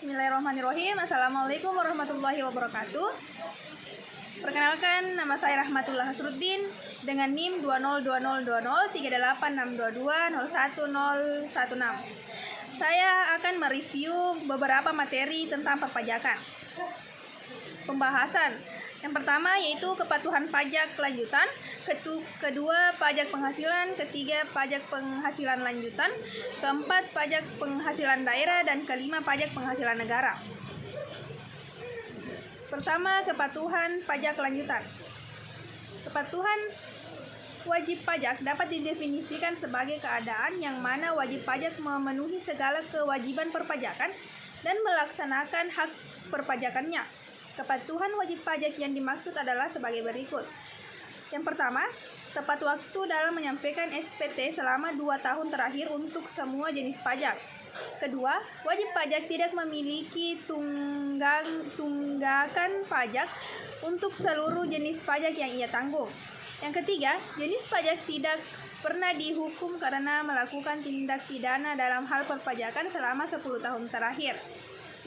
Bismillahirrahmanirrahim. Assalamualaikum warahmatullahi wabarakatuh. Perkenalkan, nama saya Rahmatullah Hasruddin dengan NIM 202038622011016. Saya akan mereview beberapa materi tentang perpajakan. Pembahasan yang pertama yaitu kepatuhan pajak lanjutan, kedua pajak penghasilan, ketiga pajak penghasilan lanjutan, keempat pajak penghasilan daerah, dan kelima pajak penghasilan negara. Pertama, kepatuhan pajak lanjutan. Kepatuhan wajib pajak dapat didefinisikan sebagai keadaan yang mana wajib pajak memenuhi segala kewajiban perpajakan dan melaksanakan hak perpajakannya. Kepatuhan wajib pajak yang dimaksud adalah sebagai berikut. Yang pertama, tepat waktu dalam menyampaikan SPT selama 2 tahun terakhir untuk semua jenis pajak. Kedua, wajib pajak tidak memiliki tunggakan pajak untuk seluruh jenis pajak yang ia tanggung. Yang ketiga, jenis pajak tidak pernah dihukum karena melakukan tindak pidana dalam hal perpajakan selama 10 tahun terakhir.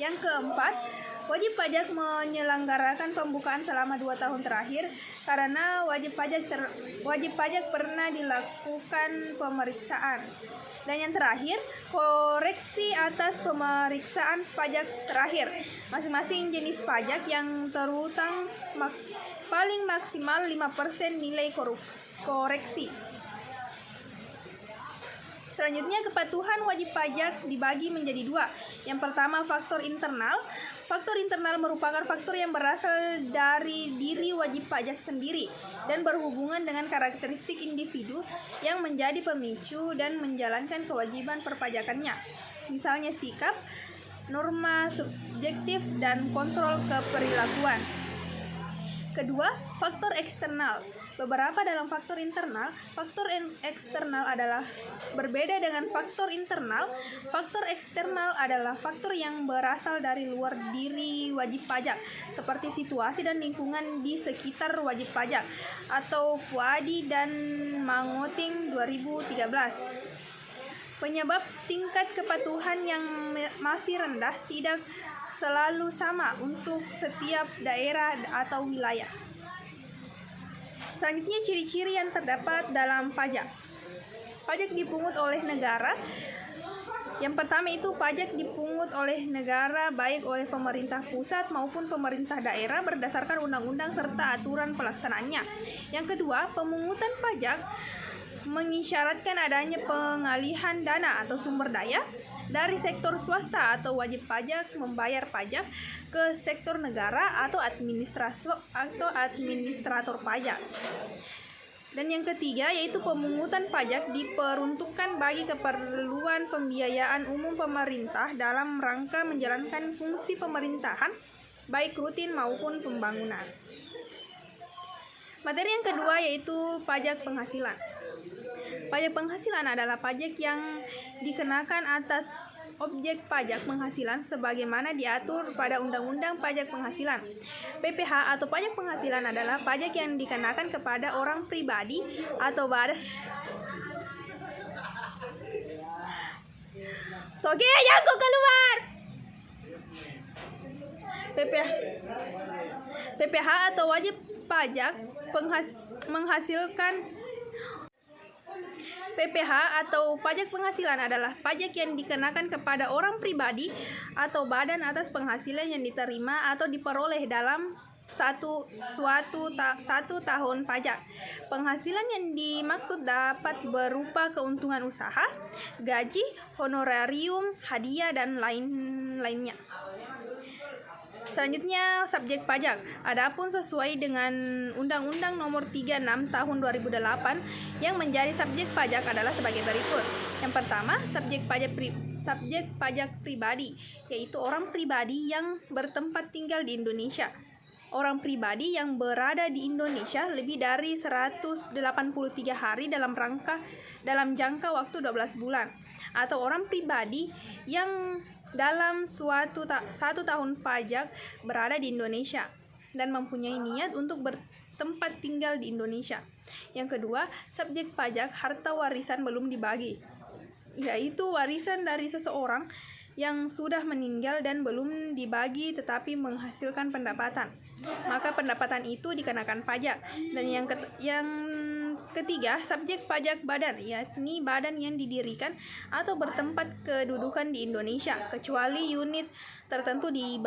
Yang keempat, wajib pajak menyelenggarakan pembukaan selama 2 tahun terakhir karena wajib pajak pernah dilakukan pemeriksaan. Dan yang terakhir, koreksi atas pemeriksaan pajak terakhir. Masing-masing jenis pajak yang terutang paling maksimal 5% nilai koreksi. Selanjutnya, kepatuhan wajib pajak dibagi menjadi 2. Yang pertama, faktor internal. Faktor internal merupakan faktor yang berasal dari diri wajib pajak sendiri dan berhubungan dengan karakteristik individu yang menjadi pemicu dan menjalankan kewajiban perpajakannya. Misalnya sikap, norma subjektif, dan kontrol keperilakuan. Kedua, faktor eksternal. Beberapa dalam faktor internal, faktor eksternal adalah berbeda dengan faktor internal. Faktor eksternal adalah faktor yang berasal dari luar diri wajib pajak, seperti situasi dan lingkungan di sekitar wajib pajak, atau Fuadi dan Mangoting 2013. Penyebab tingkat kepatuhan yang masih rendah tidak selalu sama untuk setiap daerah atau wilayah. Selanjutnya, ciri-ciri yang terdapat dalam pajak. Pajak dipungut oleh negara. Yang pertama itu pajak dipungut oleh negara baik oleh pemerintah pusat maupun pemerintah daerah berdasarkan undang-undang serta aturan pelaksanaannya. Yang kedua, pemungutan pajak mengisyaratkan adanya pengalihan dana atau sumber daya dari sektor swasta atau wajib pajak membayar pajak ke sektor negara atau administrator pajak. Dan yang ketiga yaitu pemungutan pajak diperuntukkan bagi keperluan pembiayaan umum pemerintah dalam rangka menjalankan fungsi pemerintahan baik rutin maupun pembangunan. Materi yang kedua yaitu pajak penghasilan. Pajak penghasilan adalah pajak yang dikenakan atas objek pajak penghasilan sebagaimana diatur pada Undang-Undang Pajak Penghasilan. PPh atau pajak penghasilan adalah pajak yang dikenakan kepada orang pribadi atau badan. Soge, jangan keluar. PPh atau wajib pajak menghasilkan. PPh atau pajak penghasilan adalah pajak yang dikenakan kepada orang pribadi atau badan atas penghasilan yang diterima atau diperoleh dalam satu tahun pajak. Penghasilan yang dimaksud dapat berupa keuntungan usaha, gaji, honorarium, hadiah, dan lain-lainnya. Selanjutnya, subjek pajak. Adapun sesuai dengan Undang-Undang Nomor 36 Tahun 2008 yang menjadi subjek pajak adalah sebagai berikut. Yang pertama, subjek pajak pribadi, yaitu orang pribadi yang bertempat tinggal di Indonesia. Orang pribadi yang berada di Indonesia lebih dari 183 hari dalam jangka waktu 12 bulan. Atau orang pribadi yang dalam satu tahun pajak berada di Indonesia dan mempunyai niat untuk bertempat tinggal di Indonesia. Yang kedua, subjek pajak harta warisan belum dibagi, yaitu warisan dari seseorang yang sudah meninggal dan belum dibagi tetapi menghasilkan pendapatan, maka pendapatan itu dikenakan pajak. Dan yang ketiga, subjek pajak badan, yakni badan yang didirikan atau bertempat kedudukan di Indonesia, kecuali unit tertentu di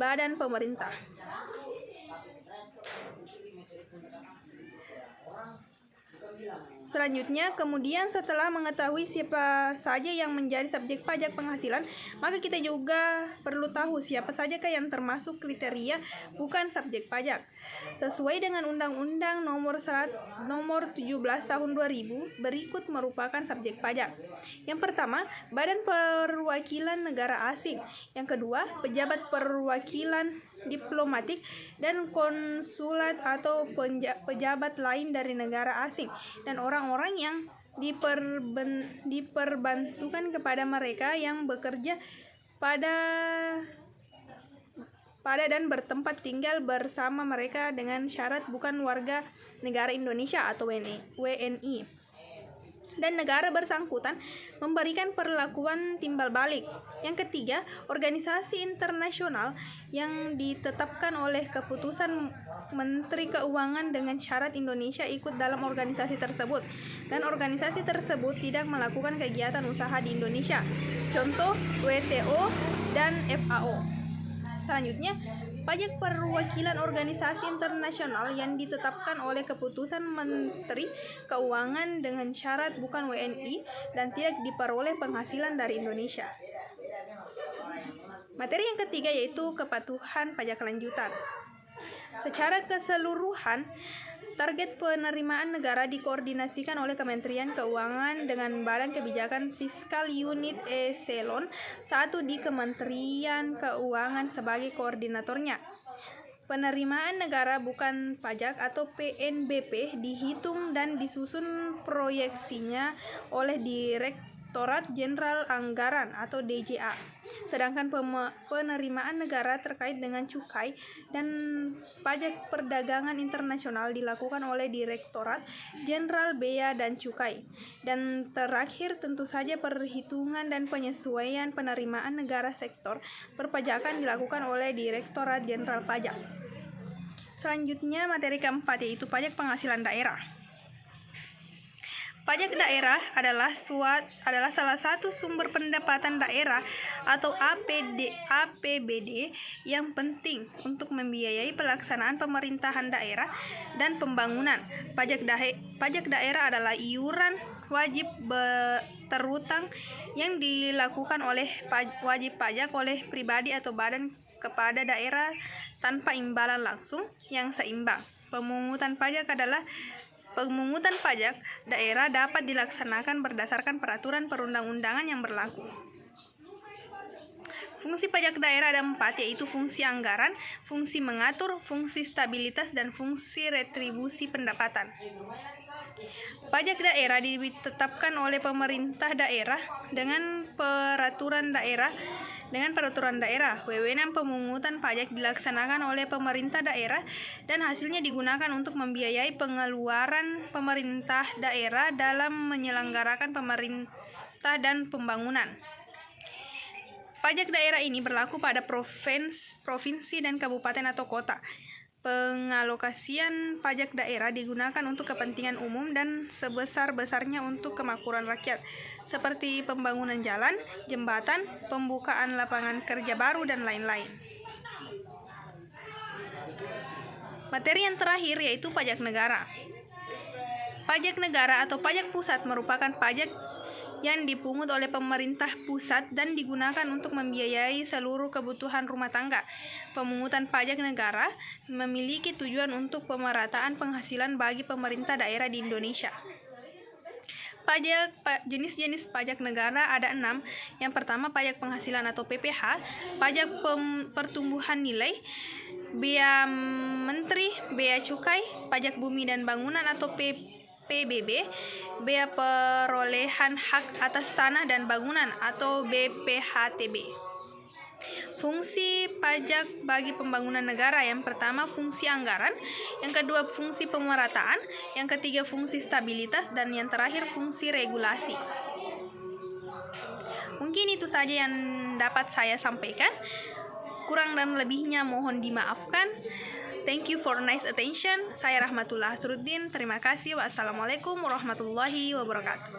badan pemerintah. Selanjutnya, kemudian setelah mengetahui siapa saja yang menjadi subjek pajak penghasilan, maka kita juga perlu tahu siapa sajakah yang termasuk kriteria bukan subjek pajak. Sesuai dengan Undang-Undang Nomor 17 Tahun 2000, berikut merupakan subjek pajak. Yang pertama, Badan Perwakilan Negara Asing. Yang kedua, pejabat perwakilan diplomatik dan konsulat atau pejabat lain dari negara asing, dan orang-orang yang diperbantukan kepada mereka yang bekerja pada dan bertempat tinggal bersama mereka dengan syarat bukan warga negara Indonesia atau WNI, dan negara bersangkutan memberikan perlakuan timbal balik. Yang ketiga, organisasi internasional yang ditetapkan oleh keputusan Menteri Keuangan dengan syarat Indonesia ikut dalam organisasi tersebut, dan organisasi tersebut tidak melakukan kegiatan usaha di Indonesia. Contoh WTO dan FAO. Selanjutnya, pajak perwakilan organisasi internasional yang ditetapkan oleh keputusan Menteri Keuangan dengan syarat bukan WNI dan tidak diperoleh penghasilan dari Indonesia. Materi yang ketiga yaitu kepatuhan pajak lanjutan. Secara keseluruhan, target penerimaan negara dikoordinasikan oleh Kementerian Keuangan dengan Badan Kebijakan Fiskal Unit Eselon 1 di Kementerian Keuangan sebagai koordinatornya. Penerimaan negara bukan pajak atau PNBP dihitung dan disusun proyeksinya oleh Direktorat Jenderal Anggaran atau DJA. Sedangkan penerimaan negara terkait dengan cukai dan pajak perdagangan internasional dilakukan oleh Direktorat Jenderal Bea dan Cukai. Dan terakhir, tentu saja perhitungan dan penyesuaian penerimaan negara sektor perpajakan dilakukan oleh Direktorat Jenderal Pajak. Selanjutnya, materi keempat yaitu pajak penghasilan daerah. Pajak daerah adalah salah satu sumber pendapatan daerah atau APBD yang penting untuk membiayai pelaksanaan pemerintahan daerah dan pembangunan. Pajak daerah adalah iuran wajib terutang yang dilakukan oleh wajib pajak oleh pribadi atau badan kepada daerah tanpa imbalan langsung yang seimbang. Pemungutan pajak daerah dapat dilaksanakan berdasarkan peraturan perundang-undangan yang berlaku. Fungsi pajak daerah ada 4, yaitu fungsi anggaran, fungsi mengatur, fungsi stabilitas, dan fungsi retribusi pendapatan. Pajak daerah ditetapkan oleh pemerintah daerah dengan peraturan daerah. Wewenang pemungutan pajak dilaksanakan oleh pemerintah daerah dan hasilnya digunakan untuk membiayai pengeluaran pemerintah daerah dalam menyelenggarakan pemerintah dan pembangunan. Pajak daerah ini berlaku pada provinsi dan kabupaten atau kota. Pengalokasian pajak daerah digunakan untuk kepentingan umum dan sebesar-besarnya untuk kemakmuran rakyat, seperti pembangunan jalan, jembatan, pembukaan lapangan kerja baru, dan lain-lain. Materi yang terakhir yaitu pajak negara. Pajak negara atau pajak pusat merupakan pajak yang dipungut oleh pemerintah pusat dan digunakan untuk membiayai seluruh kebutuhan rumah tangga. Pemungutan pajak negara memiliki tujuan untuk pemerataan penghasilan bagi pemerintah daerah di Indonesia. Jenis-jenis pajak negara ada 6. Yang pertama, pajak penghasilan atau PPH, pajak pertumbuhan nilai, bea menteri, bea cukai, pajak bumi dan bangunan atau PBB, bea perolehan hak atas tanah dan bangunan atau BPHTB. Fungsi pajak bagi pembangunan negara: yang pertama fungsi anggaran, yang kedua fungsi pemerataan, yang ketiga fungsi stabilitas, dan yang terakhir fungsi regulasi. Mungkin itu saja yang dapat saya sampaikan. Kurang dan lebihnya mohon dimaafkan. Thank you for nice attention. Saya Rahmatullah Hasruddin. Terima kasih. Wassalamualaikum warahmatullahi wabarakatuh.